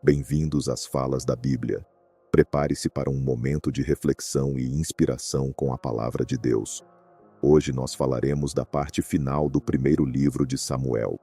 Bem-vindos às falas da Bíblia. Prepare-se para um momento de reflexão e inspiração com a palavra de Deus. Hoje nós falaremos da parte final do primeiro livro de Samuel.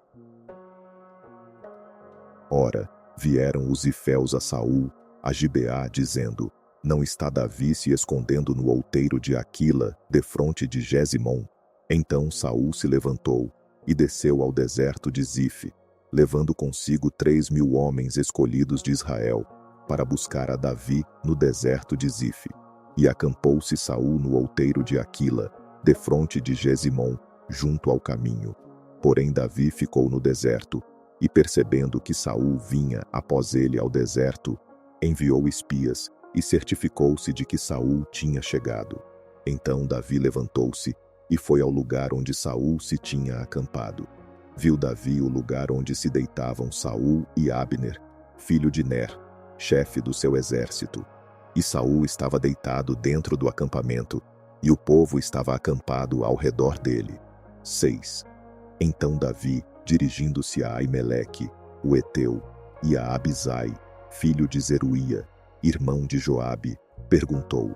Ora, vieram os Ziféus a Saul, a Gibeá, dizendo: Não está Davi se escondendo no outeiro de Aquila, defronte de Gesimom? Então Saul se levantou e desceu ao deserto de Zif, levando consigo 3.000 homens escolhidos de Israel, para buscar a Davi no deserto de Zif. E acampou-se Saul no outeiro de Aquila, defronte de Gesimom, junto ao caminho. Porém Davi ficou no deserto, e percebendo que Saul vinha após ele ao deserto, enviou espias, e certificou-se de que Saul tinha chegado. Então Davi levantou-se, e foi ao lugar onde Saul se tinha acampado. Viu Davi o lugar onde se deitavam Saul e Abner, filho de Ner, chefe do seu exército. E Saul estava deitado dentro do acampamento, e o povo estava acampado ao redor dele. 6. Então Davi, dirigindo-se a Aimeleque, o Eteu, e a Abisai, filho de Zeruía, irmão de Joabe, perguntou: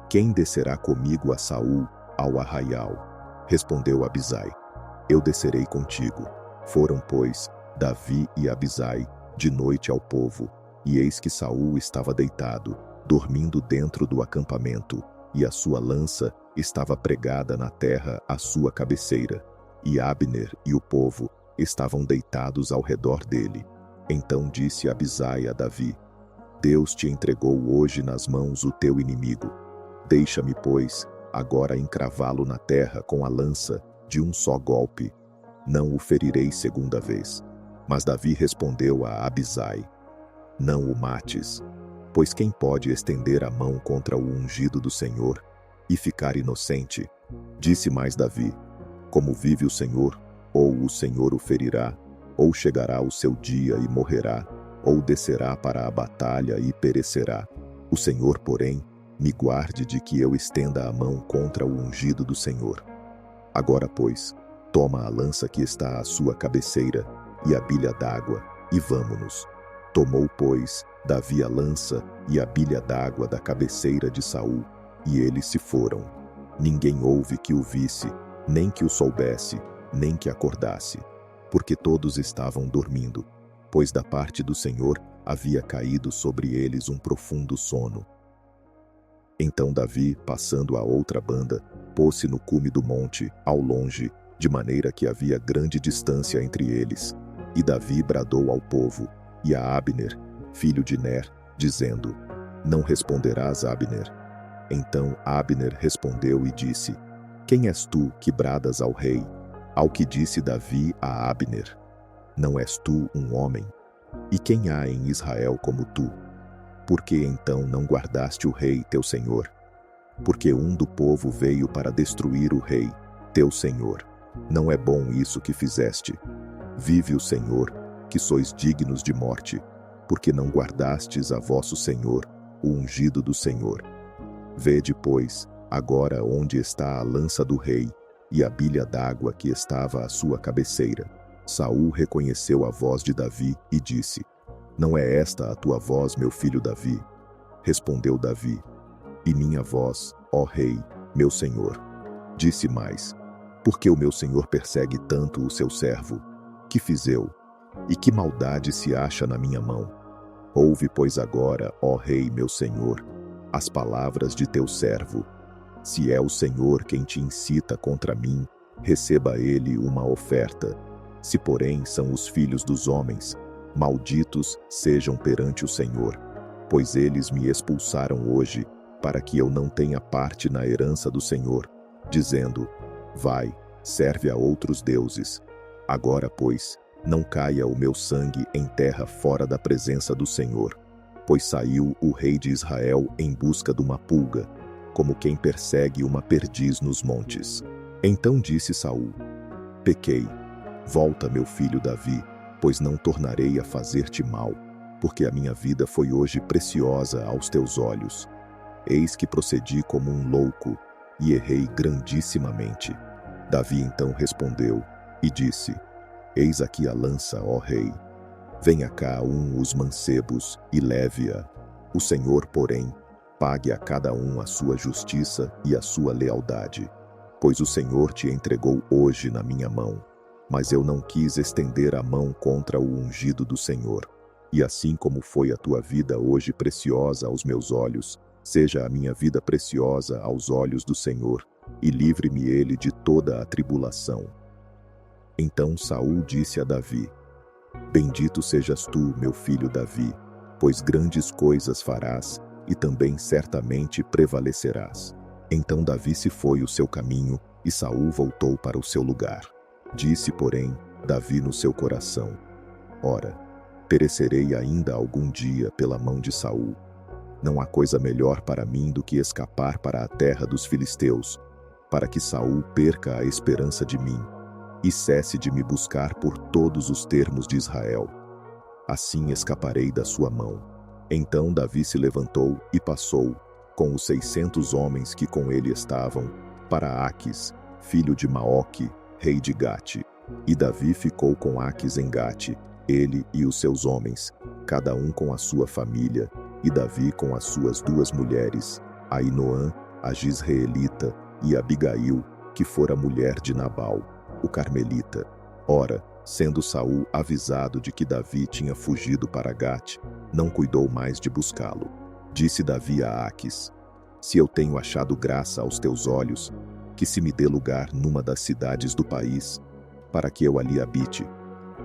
Quem descerá comigo a Saul ao arraial? Respondeu Abisai: Eu descerei contigo. Foram, pois, Davi e Abisai de noite ao povo, e eis que Saul estava deitado, dormindo dentro do acampamento, e a sua lança estava pregada na terra à sua cabeceira, e Abner e o povo estavam deitados ao redor dele. Então disse Abisai a Davi: Deus te entregou hoje nas mãos o teu inimigo. Deixa-me, pois, agora encravá-lo na terra com a lança, de um só golpe. Não o ferirei segunda vez. Mas Davi respondeu a Abisai: Não o mates, pois quem pode estender a mão contra o ungido do Senhor e ficar inocente? Disse mais Davi: Como vive o Senhor, ou o Senhor o ferirá, ou chegará o seu dia e morrerá, ou descerá para a batalha e perecerá. O Senhor, porém, me guarde de que eu estenda a mão contra o ungido do Senhor. Agora, pois, toma a lança que está à sua cabeceira e a bilha d'água, e vamo-nos. Tomou, pois, Davi a lança e a bilha d'água da cabeceira de Saul, e eles se foram. Ninguém houve que o visse, nem que o soubesse, nem que acordasse, porque todos estavam dormindo, pois da parte do Senhor havia caído sobre eles um profundo sono. Então Davi, passando a outra banda, pôs-se no cume do monte, ao longe, de maneira que havia grande distância entre eles. E Davi bradou ao povo, e a Abner, filho de Ner, dizendo: Não responderás, Abner? Então Abner respondeu e disse: Quem és tu que bradas ao rei? Ao que disse Davi a Abner: Não és tu um homem? E quem há em Israel como tu? Por que então não guardaste o rei teu senhor? Porque um do povo veio para destruir o rei, teu senhor. Não é bom isso que fizeste. Vive o Senhor, que sois dignos de morte, porque não guardastes a vosso Senhor, o ungido do Senhor. Vede, pois, agora onde está a lança do rei, e a bilha d'água que estava à sua cabeceira. Saul reconheceu a voz de Davi e disse: Não é esta a tua voz, meu filho Davi? Respondeu Davi: E minha voz, ó rei, meu senhor. Disse mais: Por que o meu senhor persegue tanto o seu servo? Que fiz eu? E que maldade se acha na minha mão? Ouve, pois, agora, ó rei, meu senhor, as palavras de teu servo. Se é o Senhor quem te incita contra mim, receba ele uma oferta. Se, porém, são os filhos dos homens, malditos sejam perante o Senhor, pois eles me expulsaram hoje, para que eu não tenha parte na herança do Senhor, dizendo: Vai, serve a outros deuses. Agora, pois, não caia o meu sangue em terra fora da presença do Senhor, pois saiu o rei de Israel em busca de uma pulga, como quem persegue uma perdiz nos montes. Então disse Saul: Pequei. Volta, meu filho Davi, pois não tornarei a fazer-te mal, porque a minha vida foi hoje preciosa aos teus olhos. Eis que procedi como um louco, e errei grandissimamente. Davi então respondeu e disse: Eis aqui a lança, ó rei. Venha cá os mancebos e leve-a. O Senhor, porém, pague a cada um a sua justiça e a sua lealdade. Pois o Senhor te entregou hoje na minha mão. Mas eu não quis estender a mão contra o ungido do Senhor. E assim como foi a tua vida hoje preciosa aos meus olhos, seja a minha vida preciosa aos olhos do Senhor, e livre-me ele de toda a tribulação. Então Saul disse a Davi: Bendito sejas tu, meu filho Davi, pois grandes coisas farás, e também certamente prevalecerás. Então Davi se foi o seu caminho, e Saul voltou para o seu lugar. Disse, porém, Davi no seu coração: Ora, perecerei ainda algum dia pela mão de Saul. Não há coisa melhor para mim do que escapar para a terra dos filisteus, para que Saul perca a esperança de mim, e cesse de me buscar por todos os termos de Israel. Assim escaparei da sua mão. Então Davi se levantou e passou, com os 600 homens que com ele estavam, para Aquis, filho de Maoque, rei de Gate. E Davi ficou com Aquis em Gate, ele e os seus homens, cada um com a sua família, e Davi com as suas 2 mulheres, Ainoã, a Gisraelita, e Abigail, que fora mulher de Nabal, o carmelita. Ora, sendo Saul avisado de que Davi tinha fugido para Gate, não cuidou mais de buscá-lo. Disse Davi a Aquis: Se eu tenho achado graça aos teus olhos, que se me dê lugar numa das cidades do país, para que eu ali habite.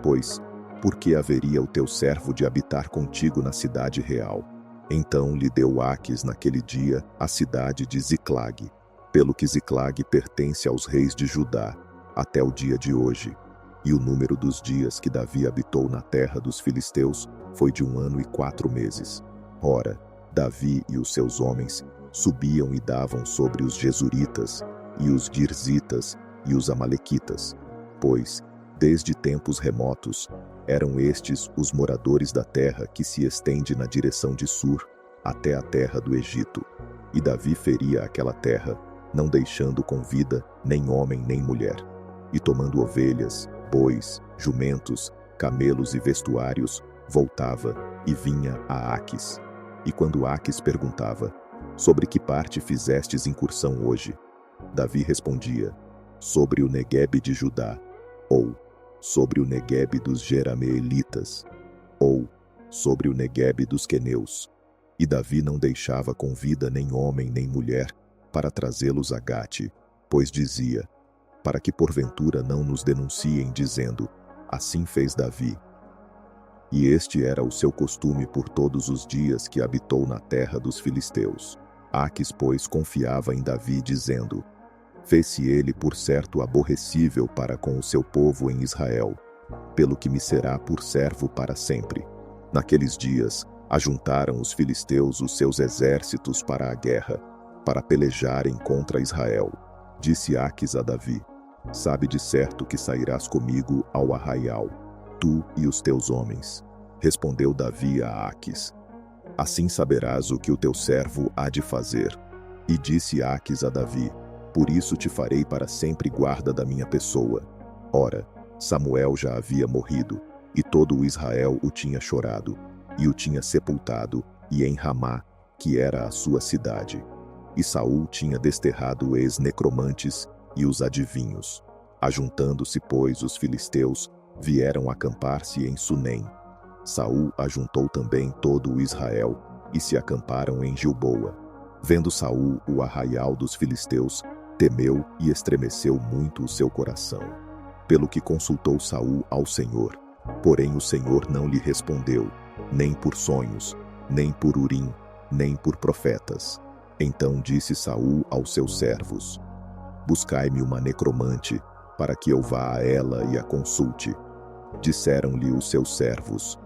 Pois, por que haveria o teu servo de habitar contigo na cidade real? Então lhe deu Aquis naquele dia a cidade de Ziclag, pelo que Ziclag pertence aos reis de Judá, até o dia de hoje. E o número dos dias que Davi habitou na terra dos filisteus foi de 1 ano e 4 meses. Ora, Davi e os seus homens subiam e davam sobre os Jesuritas, e os Girzitas, e os Amalequitas, pois, desde tempos remotos, eram estes os moradores da terra que se estende na direção de Sur, até a terra do Egito. E Davi feria aquela terra, não deixando com vida nem homem nem mulher. E tomando ovelhas, bois, jumentos, camelos e vestuários, voltava e vinha a Aquis. E quando Aquis perguntava: Sobre que parte fizestes incursão hoje? Davi respondia: Sobre o Neguebe de Judá, ou sobre o Neguebe dos Jerameelitas, ou sobre o Neguebe dos Queneus. E Davi não deixava com vida nem homem nem mulher, para trazê-los a Gate, pois dizia: Para que porventura não nos denunciem, dizendo: Assim fez Davi. E este era o seu costume por todos os dias que habitou na terra dos filisteus. Aquis, pois, confiava em Davi, dizendo: Fez-se ele por certo aborrecível para com o seu povo em Israel, pelo que me será por servo para sempre. Naqueles dias, ajuntaram os filisteus os seus exércitos para a guerra, para pelejarem contra Israel. Disse Aquis a Davi: Sabe de certo que sairás comigo ao arraial, tu e os teus homens. Respondeu Davi a Aquis: Assim saberás o que o teu servo há de fazer. E disse Aquis a Davi: Por isso te farei para sempre guarda da minha pessoa. Ora, Samuel já havia morrido, e todo o Israel o tinha chorado, e o tinha sepultado, e em Ramá, que era a sua cidade. E Saul tinha desterrado os necromantes e os adivinhos. Ajuntando-se, pois, os filisteus, vieram acampar-se em Sunem. Saul ajuntou também todo o Israel, e se acamparam em Gilboa. Vendo Saul o arraial dos filisteus, temeu e estremeceu muito o seu coração. Pelo que consultou Saul ao Senhor. Porém o Senhor não lhe respondeu, nem por sonhos, nem por Urim, nem por profetas. Então disse Saul aos seus servos: Buscai-me uma necromante, para que eu vá a ela e a consulte. Disseram-lhe os seus servos: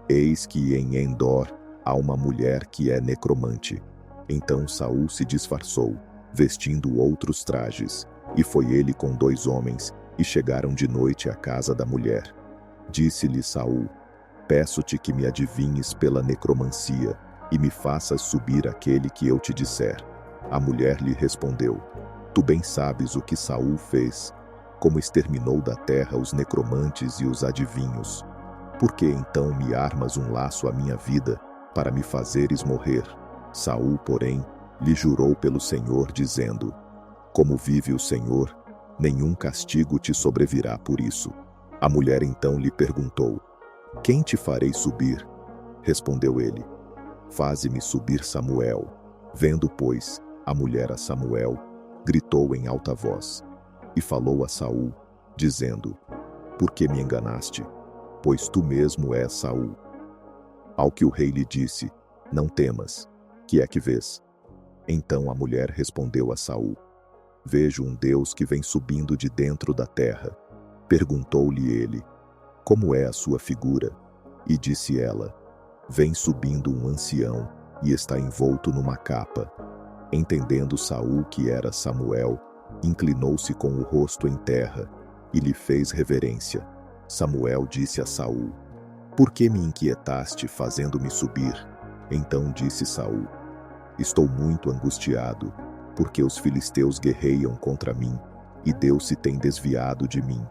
Eis que em Endor há uma mulher que é necromante. Então Saul se disfarçou, vestindo outros trajes, e foi ele com 2 homens, e chegaram de noite à casa da mulher. Disse-lhe Saul: Peço-te que me adivinhes pela necromancia, e me faças subir aquele que eu te disser. A mulher lhe respondeu: Tu bem sabes o que Saul fez, como exterminou da terra os necromantes e os adivinhos. Por que então me armas um laço à minha vida, para me fazeres morrer? Saul, porém, lhe jurou pelo Senhor, dizendo: Como vive o Senhor, nenhum castigo te sobrevirá por isso. A mulher então lhe perguntou: Quem te farei subir? Respondeu ele: Faze-me subir Samuel. Vendo, pois, a mulher a Samuel, gritou em alta voz, e falou a Saul, dizendo: Por que me enganaste? Pois tu mesmo és Saul. Ao que o rei lhe disse: Não temas, que é que vês? Então a mulher respondeu a Saul: Vejo um Deus que vem subindo de dentro da terra. Perguntou-lhe ele: Como é a sua figura? E disse ela: Vem subindo um ancião, e está envolto numa capa. Entendendo Saul que era Samuel, inclinou-se com o rosto em terra, e lhe fez reverência. Samuel disse a Saul: Por que me inquietaste fazendo-me subir? Então disse Saul: Estou muito angustiado, porque os filisteus guerreiam contra mim, e Deus se tem desviado de mim,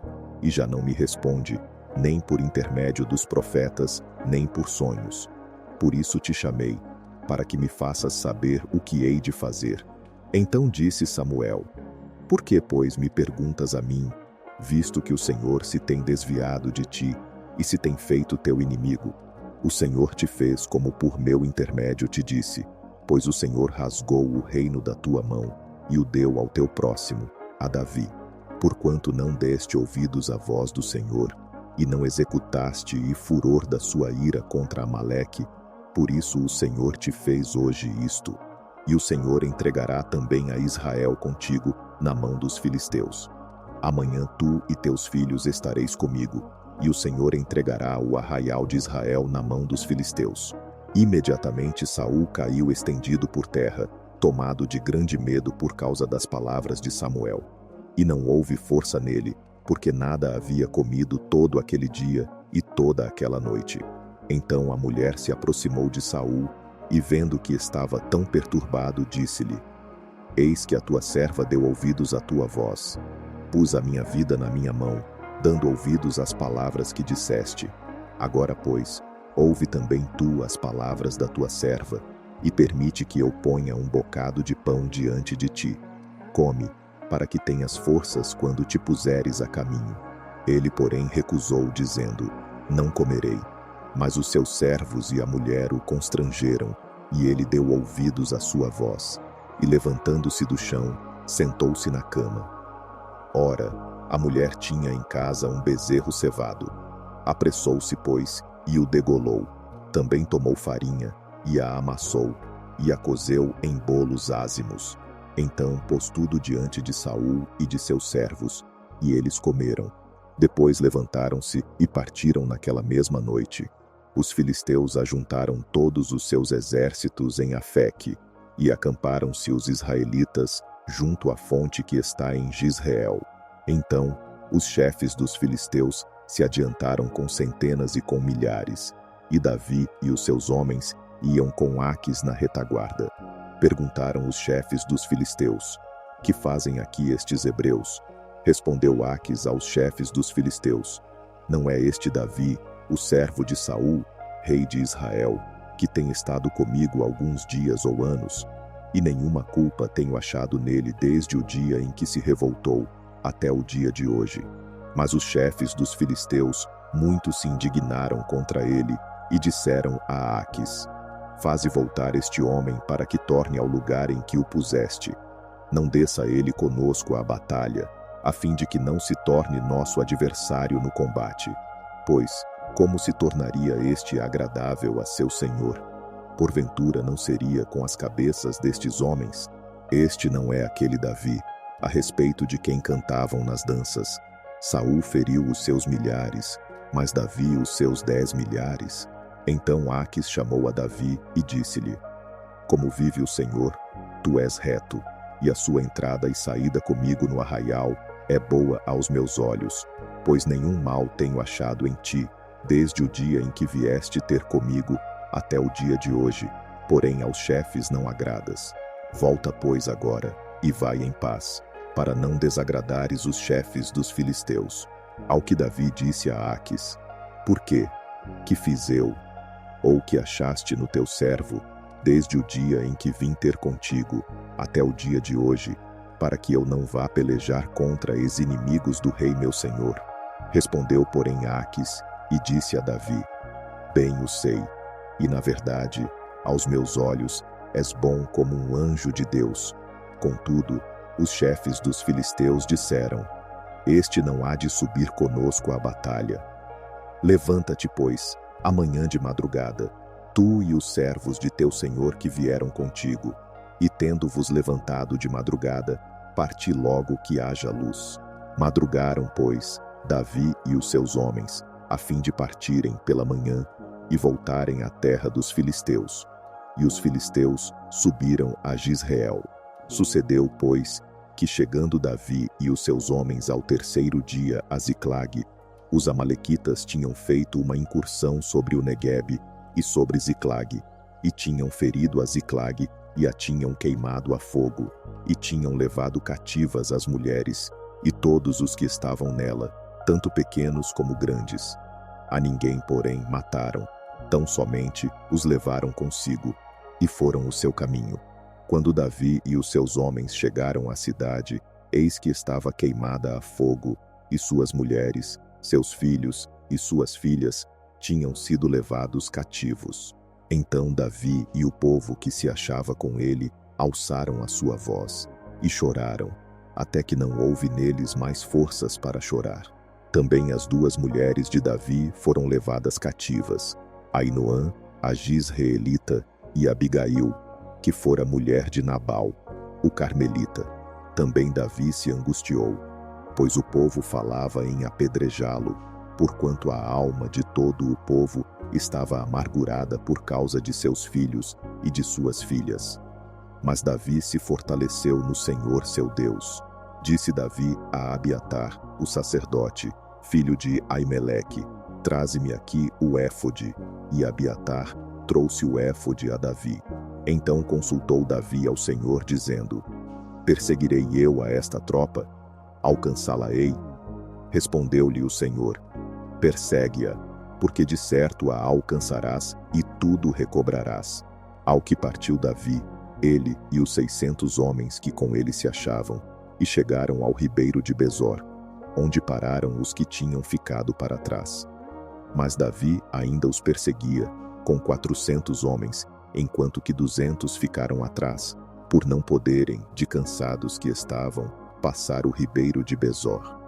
e já não me responde, nem por intermédio dos profetas, nem por sonhos. Por isso te chamei, para que me faças saber o que hei de fazer. Então disse Samuel: Por que, pois, me perguntas a mim, visto que o Senhor se tem desviado de ti, e se tem feito teu inimigo? O Senhor te fez como por meu intermédio te disse, pois o Senhor rasgou o reino da tua mão, e o deu ao teu próximo, a Davi. Porquanto não deste ouvidos à voz do Senhor, e não executaste o furor da sua ira contra Amaleque, por isso o Senhor te fez hoje isto. E o Senhor entregará também a Israel contigo na mão dos filisteus. Amanhã tu e teus filhos estareis comigo, e o Senhor entregará o arraial de Israel na mão dos filisteus. Imediatamente Saul caiu estendido por terra, tomado de grande medo por causa das palavras de Samuel. E não houve força nele, porque nada havia comido todo aquele dia e toda aquela noite. Então a mulher se aproximou de Saul, e vendo que estava tão perturbado, disse-lhe: Eis que a tua serva deu ouvidos à tua voz. Pus a minha vida na minha mão, dando ouvidos às palavras que disseste. Agora, pois, ouve também tu as palavras da tua serva, e permite que eu ponha um bocado de pão diante de ti. Come, para que tenhas forças quando te puseres a caminho. Ele, porém, recusou, dizendo: Não comerei. Mas os seus servos e a mulher o constrangeram, e ele deu ouvidos à sua voz. E levantando-se do chão, sentou-se na cama. Ora, a mulher tinha em casa um bezerro cevado. Apressou-se, pois, e o degolou. Também tomou farinha, e a amassou, e a cozeu em bolos ázimos. Então pôs tudo diante de Saul e de seus servos, e eles comeram. Depois levantaram-se e partiram naquela mesma noite. Os filisteus ajuntaram todos os seus exércitos em Afeque, e acamparam-se os israelitas junto à fonte que está em Jizreel. Então, os chefes dos filisteus se adiantaram com centenas e com milhares, e Davi e os seus homens iam com Aques na retaguarda. Perguntaram os chefes dos filisteus: Que fazem aqui estes hebreus? Respondeu Aques aos chefes dos filisteus: Não é este Davi, o servo de Saul, rei de Israel, que tem estado comigo alguns dias ou anos, e nenhuma culpa tenho achado nele desde o dia em que se revoltou até o dia de hoje. Mas os chefes dos filisteus muito se indignaram contra ele e disseram a Aques: Faze voltar este homem para que torne ao lugar em que o puseste. Não desça ele conosco à batalha, a fim de que não se torne nosso adversário no combate. Pois, como se tornaria este agradável a seu senhor? Porventura não seria com as cabeças destes homens? Este não é aquele Davi, a respeito de quem cantavam nas danças: Saul feriu os seus milhares, mas Davi os seus 10 milhares. Então Aques chamou a Davi e disse-lhe: Como vive o Senhor, tu és reto, e a sua entrada e saída comigo no arraial é boa aos meus olhos, pois nenhum mal tenho achado em ti, desde o dia em que vieste ter comigo até o dia de hoje, porém aos chefes não agradas. Volta, pois, agora, e vai em paz, para não desagradares os chefes dos filisteus. Ao que Davi disse a Aques: Por quê? Que fiz eu, ou que achaste no teu servo, desde o dia em que vim ter contigo, até o dia de hoje, para que eu não vá pelejar contra os inimigos do rei meu senhor? Respondeu, porém, Aques, e disse a Davi: Bem o sei, e na verdade, aos meus olhos, és bom como um anjo de Deus. Contudo, os chefes dos filisteus disseram: Este não há de subir conosco à batalha. Levanta-te, pois, amanhã de madrugada, tu e os servos de teu senhor que vieram contigo, e tendo-vos levantado de madrugada, parti logo que haja luz. Madrugaram, pois, Davi e os seus homens, a fim de partirem pela manhã e voltarem à terra dos filisteus. E os filisteus subiram a Jizreel. Sucedeu, pois, que chegando Davi e os seus homens ao terceiro dia a Ziclag, os amalequitas tinham feito uma incursão sobre o Neguebe e sobre Ziclag, e tinham ferido a Ziclag e a tinham queimado a fogo, e tinham levado cativas as mulheres e todos os que estavam nela, tanto pequenos como grandes. A ninguém, porém, mataram, tão somente os levaram consigo, e foram o seu caminho. Quando Davi e os seus homens chegaram à cidade, eis que estava queimada a fogo, e suas mulheres, seus filhos e suas filhas tinham sido levados cativos. Então Davi e o povo que se achava com ele alçaram a sua voz e choraram, até que não houve neles mais forças para chorar. Também as duas mulheres de Davi foram levadas cativas, Ainoã, a Jizreelita, e Abigail, que fora mulher de Nabal, o carmelita. Também Davi se angustiou, pois o povo falava em apedrejá-lo, porquanto a alma de todo o povo estava amargurada por causa de seus filhos e de suas filhas. Mas Davi se fortaleceu no Senhor seu Deus. Disse Davi a Abiatar, o sacerdote, filho de Aimeleque: Traze-me aqui o éfode. E Abiatar trouxe o éfode a Davi. Então consultou Davi ao Senhor, dizendo: Perseguirei eu a esta tropa? Alcançá-la-ei? Respondeu-lhe o Senhor: Persegue-a, porque de certo a alcançarás e tudo recobrarás. Ao que partiu Davi, ele e os 600 homens que com ele se achavam, e chegaram ao ribeiro de Besor, onde pararam os que tinham ficado para trás. Mas Davi ainda os perseguia, com 400 homens, enquanto que 200 ficaram atrás, por não poderem, de cansados que estavam, passar o ribeiro de Besor.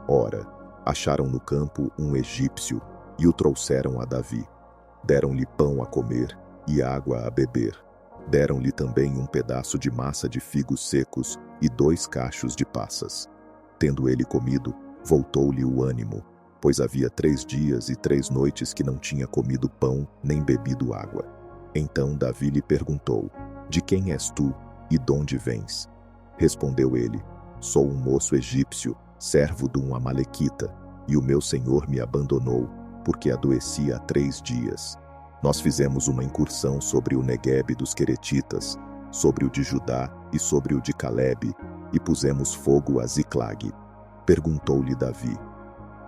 Ora, acharam no campo um egípcio, e o trouxeram a Davi. Deram-lhe pão a comer e água a beber. Deram-lhe também um pedaço de massa de figos secos e 2 cachos de passas. Tendo ele comido, voltou-lhe o ânimo, pois havia 3 dias e 3 noites que não tinha comido pão nem bebido água. Então Davi lhe perguntou: De quem és tu, e donde vens? Respondeu ele: Sou um moço egípcio, servo de um amalequita, e o meu senhor me abandonou, porque adoeci há 3 dias. Nós fizemos uma incursão sobre o Neguebe dos Queretitas, sobre o de Judá e sobre o de Calebe, e pusemos fogo a Ziclag. Perguntou-lhe Davi: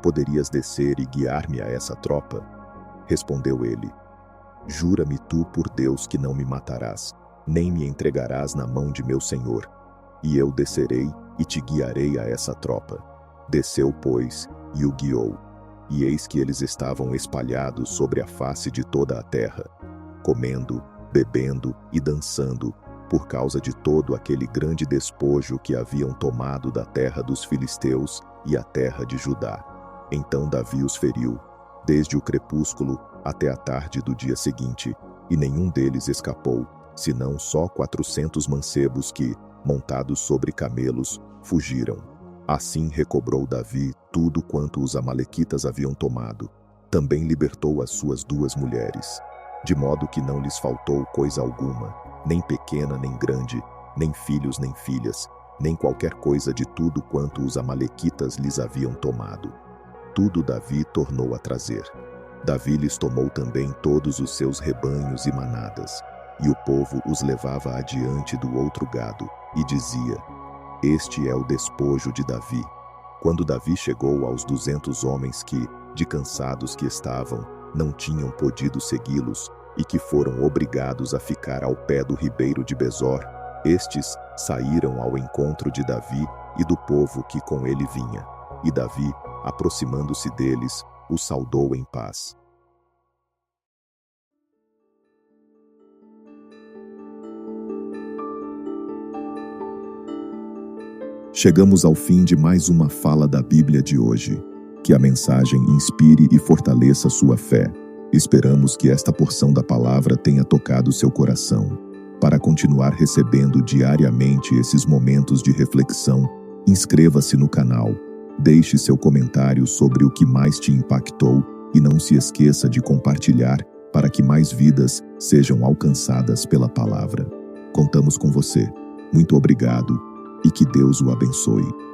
Poderias descer e guiar-me a essa tropa? Respondeu ele: Jura-me tu por Deus que não me matarás, nem me entregarás na mão de meu senhor, e eu descerei e te guiarei a essa tropa. Desceu, pois, e o guiou. E eis que eles estavam espalhados sobre a face de toda a terra, comendo, bebendo e dançando, por causa de todo aquele grande despojo que haviam tomado da terra dos filisteus e a terra de Judá. Então Davi os feriu, desde o crepúsculo até a tarde do dia seguinte, e nenhum deles escapou, senão só 400 mancebos que, montados sobre camelos, fugiram. Assim recobrou Davi tudo quanto os amalequitas haviam tomado. Também libertou as suas 2 mulheres, de modo que não lhes faltou coisa alguma, nem pequena nem grande, nem filhos nem filhas, nem qualquer coisa de tudo quanto os amalequitas lhes haviam tomado. Tudo Davi tornou a trazer. Davi lhes tomou também todos os seus rebanhos e manadas, e o povo os levava adiante do outro gado, e dizia: Este é o despojo de Davi. Quando Davi chegou aos 200 homens que, de cansados que estavam, não tinham podido segui-los e que foram obrigados a ficar ao pé do ribeiro de Besor, estes saíram ao encontro de Davi e do povo que com ele vinha. E Davi, aproximando-se deles, os saudou em paz. Chegamos ao fim de mais uma fala da Bíblia de hoje. Que a mensagem inspire e fortaleça sua fé. Esperamos que esta porção da palavra tenha tocado seu coração. Para continuar recebendo diariamente esses momentos de reflexão, inscreva-se no canal, deixe seu comentário sobre o que mais te impactou e não se esqueça de compartilhar para que mais vidas sejam alcançadas pela palavra. Contamos com você. Muito obrigado e que Deus o abençoe.